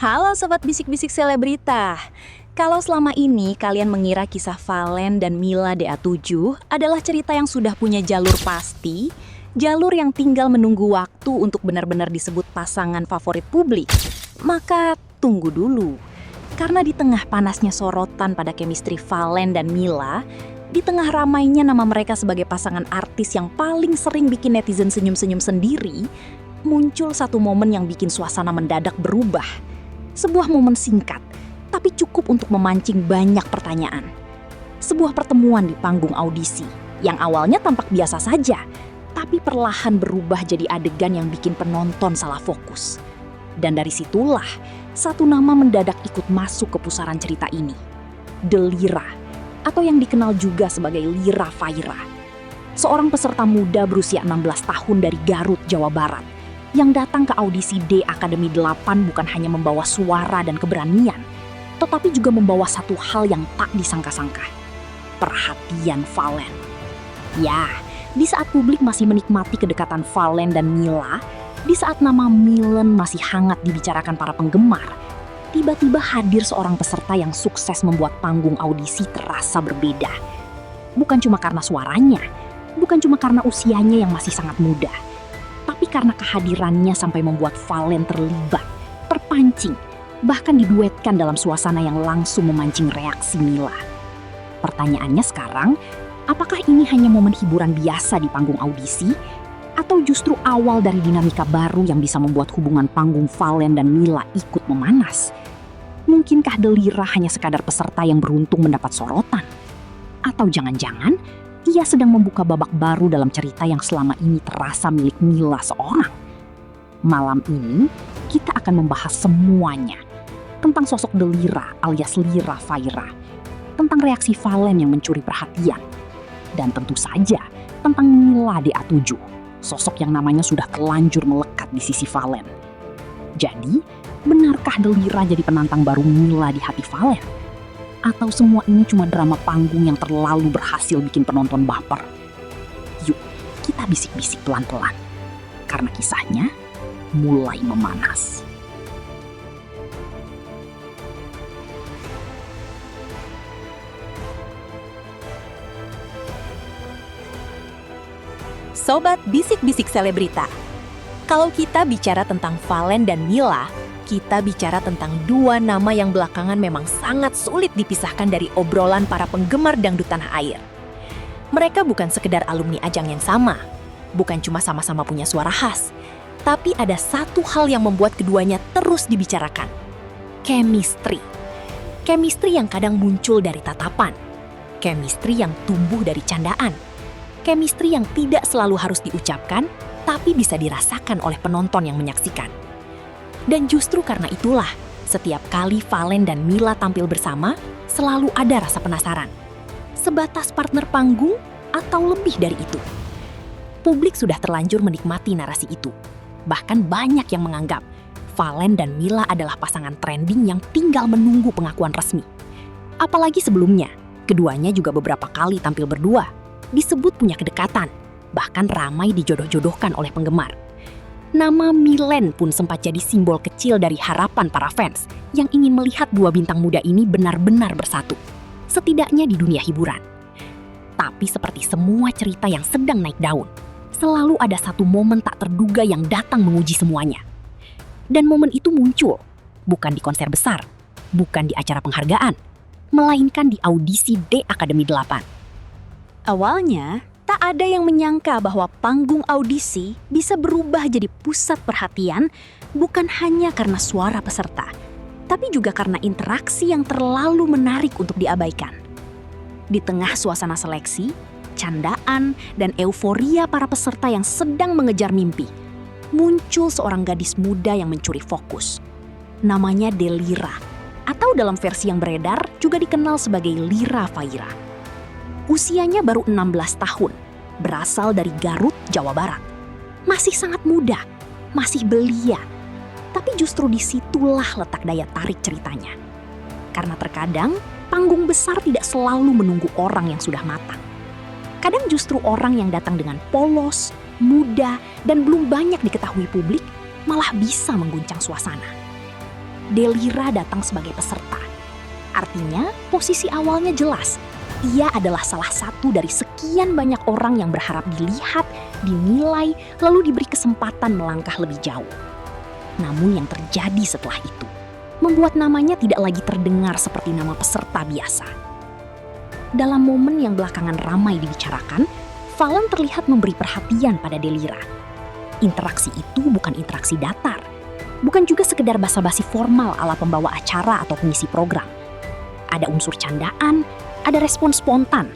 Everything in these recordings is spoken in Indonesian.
Halo Sobat Bisik-Bisik Selebrita. Kalau selama ini kalian mengira kisah Valen dan Mila DA7 adalah cerita yang sudah punya jalur pasti, jalur yang tinggal menunggu waktu untuk benar-benar disebut pasangan favorit publik, maka tunggu dulu. Karena di tengah panasnya sorotan pada chemistry Valen dan Mila, di tengah ramainya nama mereka sebagai pasangan artis yang paling sering bikin netizen senyum-senyum sendiri, muncul satu momen yang bikin suasana mendadak berubah. Sebuah momen singkat, tapi cukup untuk memancing banyak pertanyaan. Sebuah pertemuan di panggung audisi, yang awalnya tampak biasa saja, tapi perlahan berubah jadi adegan yang bikin penonton salah fokus. Dan dari situlah, satu nama mendadak ikut masuk ke pusaran cerita ini. Delira, atau yang dikenal juga sebagai Lira Faira. Seorang peserta muda berusia 16 tahun dari Garut, Jawa Barat, yang datang ke audisi D Akademi 8 bukan hanya membawa suara dan keberanian, tetapi juga membawa satu hal yang tak disangka-sangka. Perhatian Valen. Ya, di saat publik masih menikmati kedekatan Valen dan Mila, di saat nama Milen masih hangat dibicarakan para penggemar, tiba-tiba hadir seorang peserta yang sukses membuat panggung audisi terasa berbeda. Bukan cuma karena suaranya, bukan cuma karena usianya yang masih sangat muda, tapi karena kehadirannya sampai membuat Valen terlibat, terpancing, bahkan diduetkan dalam suasana yang langsung memancing reaksi Mila. Pertanyaannya sekarang, apakah ini hanya momen hiburan biasa di panggung audisi, atau justru awal dari dinamika baru yang bisa membuat hubungan panggung Valen dan Mila ikut memanas? Mungkinkah Delira hanya sekadar peserta yang beruntung mendapat sorotan? Atau jangan-jangan ia sedang membuka babak baru dalam cerita yang selama ini terasa milik Mila seorang? Malam ini, kita akan membahas semuanya. Tentang sosok Delira alias Lira Faira. Tentang reaksi Valen yang mencuri perhatian. Dan tentu saja, tentang Mila DA7. Sosok yang namanya sudah terlanjur melekat di sisi Valen. Jadi, benarkah Delira jadi penantang baru Mila di hati Valen? Atau semua ini cuma drama panggung yang terlalu berhasil bikin penonton baper? Yuk, kita bisik-bisik pelan-pelan. Karena kisahnya mulai memanas. Sobat Bisik-Bisik Selebrita. Kalau kita bicara tentang Valen dan Mila, kita bicara tentang dua nama yang belakangan memang sangat sulit dipisahkan dari obrolan para penggemar dangdut tanah air. Mereka bukan sekedar alumni ajang yang sama, bukan cuma sama-sama punya suara khas, tapi ada satu hal yang membuat keduanya terus dibicarakan. Chemistry. Chemistry yang kadang muncul dari tatapan. Chemistry yang tumbuh dari candaan. Chemistry yang tidak selalu harus diucapkan, tapi bisa dirasakan oleh penonton yang menyaksikan. Dan justru karena itulah, setiap kali Valen dan Mila tampil bersama, selalu ada rasa penasaran. Sebatas partner panggung atau lebih dari itu? Publik sudah terlanjur menikmati narasi itu. Bahkan banyak yang menganggap Valen dan Mila adalah pasangan trending yang tinggal menunggu pengakuan resmi. Apalagi sebelumnya, keduanya juga beberapa kali tampil berdua, disebut punya kedekatan, bahkan ramai dijodoh-jodohkan oleh penggemar. Nama Milen pun sempat jadi simbol kecil dari harapan para fans yang ingin melihat dua bintang muda ini benar-benar bersatu, setidaknya di dunia hiburan. Tapi seperti semua cerita yang sedang naik daun, selalu ada satu momen tak terduga yang datang menguji semuanya. Dan momen itu muncul, bukan di konser besar, bukan di acara penghargaan, melainkan di audisi D Akademi 8. Awalnya, tak ada yang menyangka bahwa panggung audisi bisa berubah jadi pusat perhatian bukan hanya karena suara peserta, tapi juga karena interaksi yang terlalu menarik untuk diabaikan. Di tengah suasana seleksi, candaan, dan euforia para peserta yang sedang mengejar mimpi, muncul seorang gadis muda yang mencuri fokus. Namanya Delira, atau dalam versi yang beredar juga dikenal sebagai Lira Faira. Usianya baru 16 tahun, berasal dari Garut, Jawa Barat. Masih sangat muda, masih belia. Tapi justru disitulah letak daya tarik ceritanya. Karena terkadang, panggung besar tidak selalu menunggu orang yang sudah matang. Kadang justru orang yang datang dengan polos, muda, dan belum banyak diketahui publik, malah bisa mengguncang suasana. Delira datang sebagai peserta. Artinya, posisi awalnya jelas. Ia adalah salah satu dari sekian banyak orang yang berharap dilihat, dinilai, lalu diberi kesempatan melangkah lebih jauh. Namun yang terjadi setelah itu membuat namanya tidak lagi terdengar seperti nama peserta biasa. Dalam momen yang belakangan ramai dibicarakan, Valen terlihat memberi perhatian pada Delira. Interaksi itu bukan interaksi datar, bukan juga sekedar basa-basi formal ala pembawa acara atau pengisi program. Ada unsur candaan, ada respon spontan,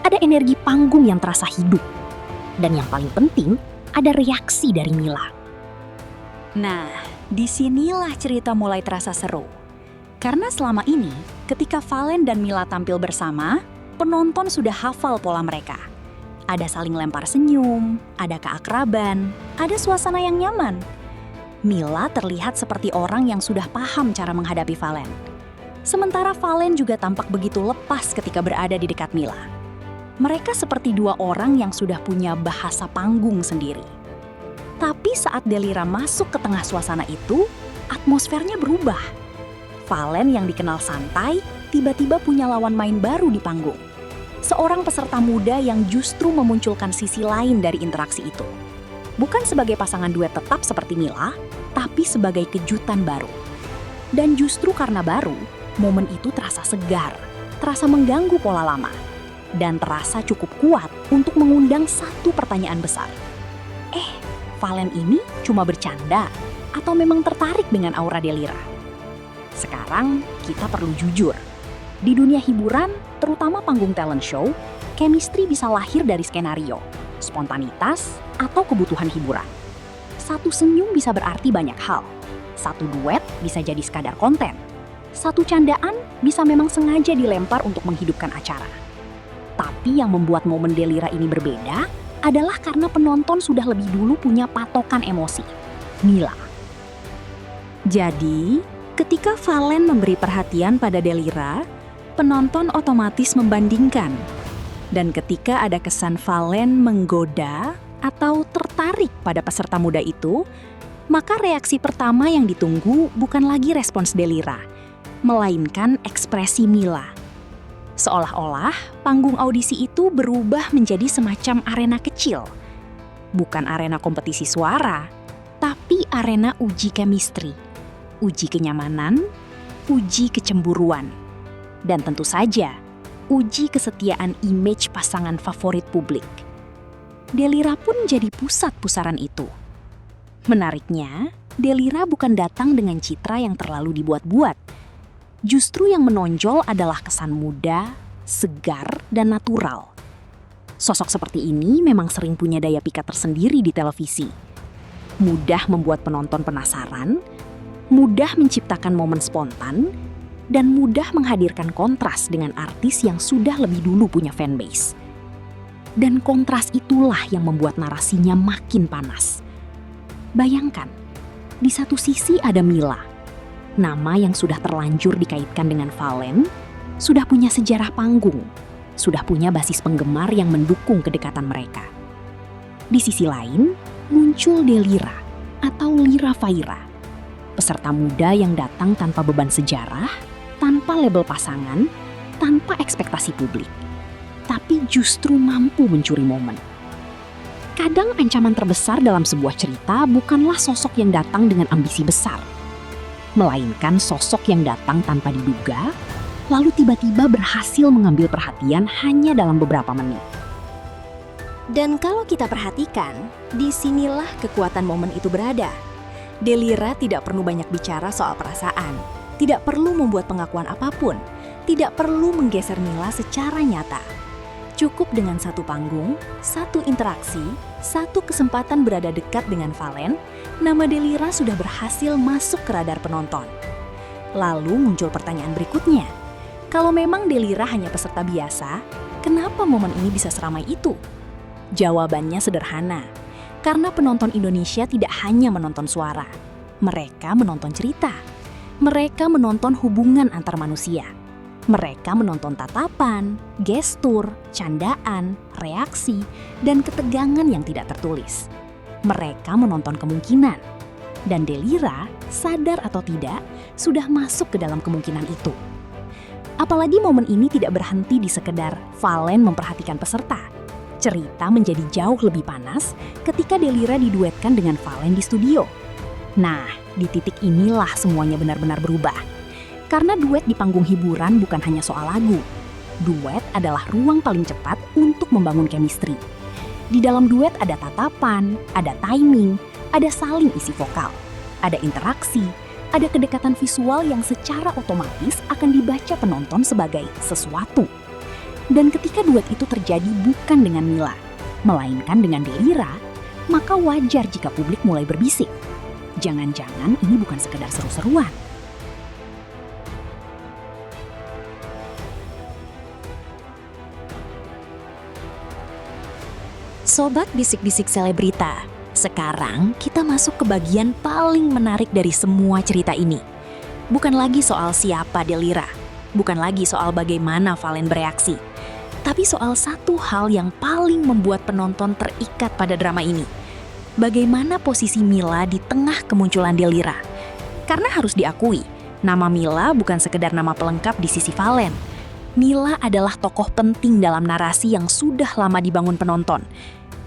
ada energi panggung yang terasa hidup. Dan yang paling penting, ada reaksi dari Mila. Nah, disinilah cerita mulai terasa seru. Karena selama ini, ketika Valen dan Mila tampil bersama, penonton sudah hafal pola mereka. Ada saling lempar senyum, ada keakraban, ada suasana yang nyaman. Mila terlihat seperti orang yang sudah paham cara menghadapi Valen. Sementara Valen juga tampak begitu lepas ketika berada di dekat Mila. Mereka seperti dua orang yang sudah punya bahasa panggung sendiri. Tapi saat Delira masuk ke tengah suasana itu, atmosfernya berubah. Valen yang dikenal santai, tiba-tiba punya lawan main baru di panggung. Seorang peserta muda yang justru memunculkan sisi lain dari interaksi itu. Bukan sebagai pasangan duet tetap seperti Mila, tapi sebagai kejutan baru. Dan justru karena baru, momen itu terasa segar, terasa mengganggu pola lama, dan terasa cukup kuat untuk mengundang satu pertanyaan besar. Valen ini cuma bercanda atau memang tertarik dengan aura Delira? Sekarang kita perlu jujur. Di dunia hiburan, terutama panggung talent show, chemistry bisa lahir dari skenario, spontanitas, atau kebutuhan hiburan. Satu senyum bisa berarti banyak hal. Satu duet bisa jadi sekadar konten. Satu candaan bisa memang sengaja dilempar untuk menghidupkan acara. Tapi yang membuat momen Delira ini berbeda adalah karena penonton sudah lebih dulu punya patokan emosi, Mila. Jadi, ketika Valen memberi perhatian pada Delira, penonton otomatis membandingkan. Dan ketika ada kesan Valen menggoda atau tertarik pada peserta muda itu, maka reaksi pertama yang ditunggu bukan lagi respons Delira, melainkan ekspresi Mila. Seolah-olah panggung audisi itu berubah menjadi semacam arena kecil. Bukan arena kompetisi suara, tapi arena uji chemistry, uji kenyamanan, uji kecemburuan, dan tentu saja uji kesetiaan image pasangan favorit publik. Delira pun jadi pusat pusaran itu. Menariknya, Delira bukan datang dengan citra yang terlalu dibuat-buat. Justru yang menonjol adalah kesan muda, segar, dan natural. Sosok seperti ini memang sering punya daya pikat tersendiri di televisi. Mudah membuat penonton penasaran, mudah menciptakan momen spontan, dan mudah menghadirkan kontras dengan artis yang sudah lebih dulu punya fanbase. Dan kontras itulah yang membuat narasinya makin panas. Bayangkan, di satu sisi ada Mila, nama yang sudah terlanjur dikaitkan dengan Valen, sudah punya sejarah panggung, sudah punya basis penggemar yang mendukung kedekatan mereka. Di sisi lain, muncul Delira atau Lira Faira, peserta muda yang datang tanpa beban sejarah, tanpa label pasangan, tanpa ekspektasi publik, tapi justru mampu mencuri momen. Kadang ancaman terbesar dalam sebuah cerita bukanlah sosok yang datang dengan ambisi besar, melainkan sosok yang datang tanpa diduga, lalu tiba-tiba berhasil mengambil perhatian hanya dalam beberapa menit. Dan kalau kita perhatikan, disinilah kekuatan momen itu berada. Delira tidak perlu banyak bicara soal perasaan, tidak perlu membuat pengakuan apapun, tidak perlu menggeser Mila secara nyata. Cukup dengan satu panggung, satu interaksi, satu kesempatan berada dekat dengan Valen, nama Delira sudah berhasil masuk ke radar penonton. Lalu muncul pertanyaan berikutnya. Kalau memang Delira hanya peserta biasa, kenapa momen ini bisa seramai itu? Jawabannya sederhana. Karena penonton Indonesia tidak hanya menonton suara. Mereka menonton cerita. Mereka menonton hubungan antar manusia. Mereka menonton tatapan, gestur, candaan, reaksi, dan ketegangan yang tidak tertulis. Mereka menonton kemungkinan. Dan Delira, sadar atau tidak, sudah masuk ke dalam kemungkinan itu. Apalagi momen ini tidak berhenti di sekedar Valen memperhatikan peserta. Cerita menjadi jauh lebih panas ketika Delira diduetkan dengan Valen di studio. Nah, di titik inilah semuanya benar-benar berubah. Karena duet di panggung hiburan bukan hanya soal lagu. Duet adalah ruang paling cepat untuk membangun chemistry. Di dalam duet ada tatapan, ada timing, ada saling isi vokal, ada interaksi, ada kedekatan visual yang secara otomatis akan dibaca penonton sebagai sesuatu. Dan ketika duet itu terjadi bukan dengan Mila, melainkan dengan Delira, maka wajar jika publik mulai berbisik. Jangan-jangan ini bukan sekedar seru-seruan. Sobat bisik-bisik selebrita, sekarang kita masuk ke bagian paling menarik dari semua cerita ini. Bukan lagi soal siapa Delira, bukan lagi soal bagaimana Valen bereaksi, tapi soal satu hal yang paling membuat penonton terikat pada drama ini. Bagaimana posisi Mila di tengah kemunculan Delira? Karena harus diakui, nama Mila bukan sekedar nama pelengkap di sisi Valen. Mila adalah tokoh penting dalam narasi yang sudah lama dibangun penonton.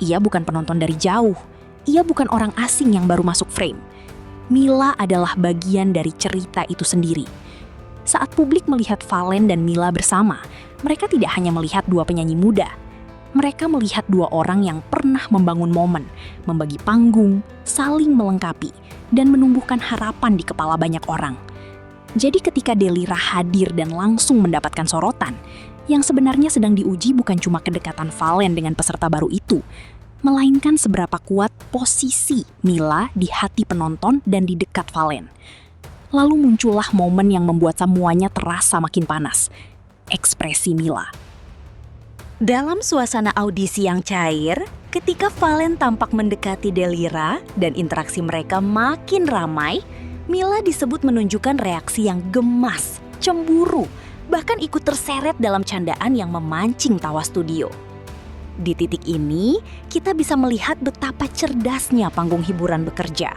Ia bukan penonton dari jauh. Ia bukan orang asing yang baru masuk frame. Mila adalah bagian dari cerita itu sendiri. Saat publik melihat Valen dan Mila bersama, mereka tidak hanya melihat dua penyanyi muda. Mereka melihat dua orang yang pernah membangun momen, membagi panggung, saling melengkapi, dan menumbuhkan harapan di kepala banyak orang. Jadi ketika Delira hadir dan langsung mendapatkan sorotan, yang sebenarnya sedang diuji bukan cuma kedekatan Valen dengan peserta baru itu, melainkan seberapa kuat posisi Mila di hati penonton dan di dekat Valen. Lalu muncullah momen yang membuat semuanya terasa makin panas. Ekspresi Mila. Dalam suasana audisi yang cair, ketika Valen tampak mendekati Delira dan interaksi mereka makin ramai, Mila disebut menunjukkan reaksi yang gemas, cemburu, bahkan ikut terseret dalam candaan yang memancing tawa studio. Di titik ini, kita bisa melihat betapa cerdasnya panggung hiburan bekerja.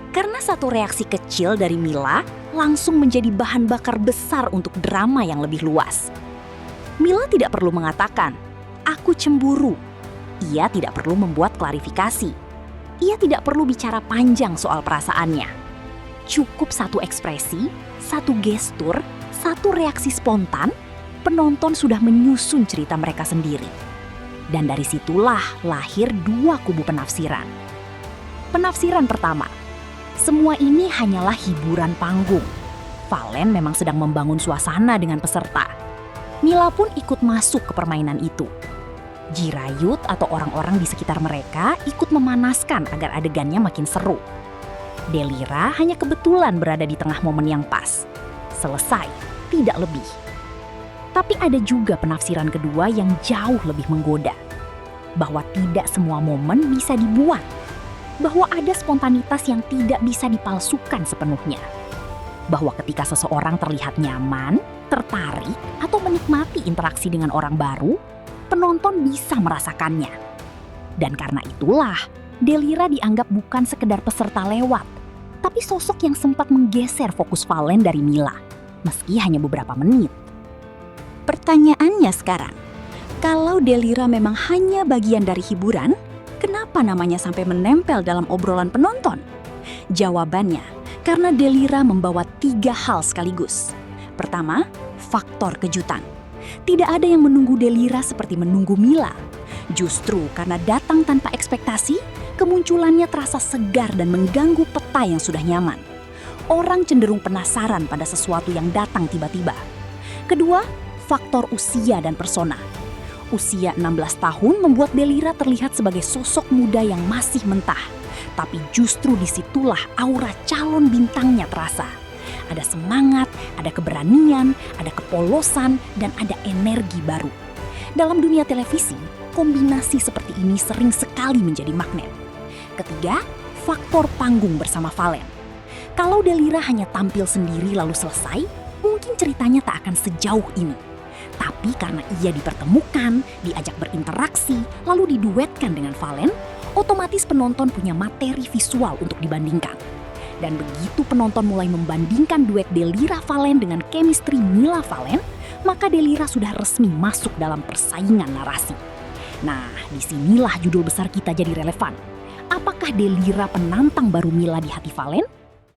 Karena satu reaksi kecil dari Mila langsung menjadi bahan bakar besar untuk drama yang lebih luas. Mila tidak perlu mengatakan, "Aku cemburu." Ia tidak perlu membuat klarifikasi. Ia tidak perlu bicara panjang soal perasaannya. Cukup satu ekspresi, satu gestur, satu reaksi spontan, penonton sudah menyusun cerita mereka sendiri. Dan dari situlah lahir dua kubu penafsiran. Penafsiran pertama, semua ini hanyalah hiburan panggung. Valen memang sedang membangun suasana dengan peserta. Mila pun ikut masuk ke permainan itu. Jirayut atau orang-orang di sekitar mereka ikut memanaskan agar adegannya makin seru. Delira hanya kebetulan berada di tengah momen yang pas. Selesai, tidak lebih. Tapi ada juga penafsiran kedua yang jauh lebih menggoda. Bahwa tidak semua momen bisa dibuat. Bahwa ada spontanitas yang tidak bisa dipalsukan sepenuhnya. Bahwa ketika seseorang terlihat nyaman, tertarik, atau menikmati interaksi dengan orang baru, penonton bisa merasakannya. Dan karena itulah, Delira dianggap bukan sekedar peserta lewat, tapi sosok yang sempat menggeser fokus Valen dari Mila, meski hanya beberapa menit. Pertanyaannya sekarang, kalau Delira memang hanya bagian dari hiburan, kenapa namanya sampai menempel dalam obrolan penonton? Jawabannya, karena Delira membawa 3 hal sekaligus. Pertama, faktor kejutan. Tidak ada yang menunggu Delira seperti menunggu Mila. Justru karena datang tanpa ekspektasi, kemunculannya terasa segar dan mengganggu peta yang sudah nyaman. Orang cenderung penasaran pada sesuatu yang datang tiba-tiba. Kedua, faktor usia dan persona. Usia 16 tahun membuat Delira terlihat sebagai sosok muda yang masih mentah. Tapi justru disitulah aura calon bintangnya terasa. Ada semangat, ada keberanian, ada kepolosan, dan ada energi baru. Dalam dunia televisi, kombinasi seperti ini sering sekali menjadi magnet. Ketiga, faktor panggung bersama Valen. Kalau Delira hanya tampil sendiri lalu selesai, mungkin ceritanya tak akan sejauh ini. Tapi karena ia dipertemukan, diajak berinteraksi, lalu diduetkan dengan Valen, otomatis penonton punya materi visual untuk dibandingkan. Dan begitu penonton mulai membandingkan duet Delira Valen dengan chemistry Mila Valen, maka Delira sudah resmi masuk dalam persaingan narasi. Nah, disinilah judul besar kita jadi relevan. Apakah Delira penantang baru Mila di hati Valen?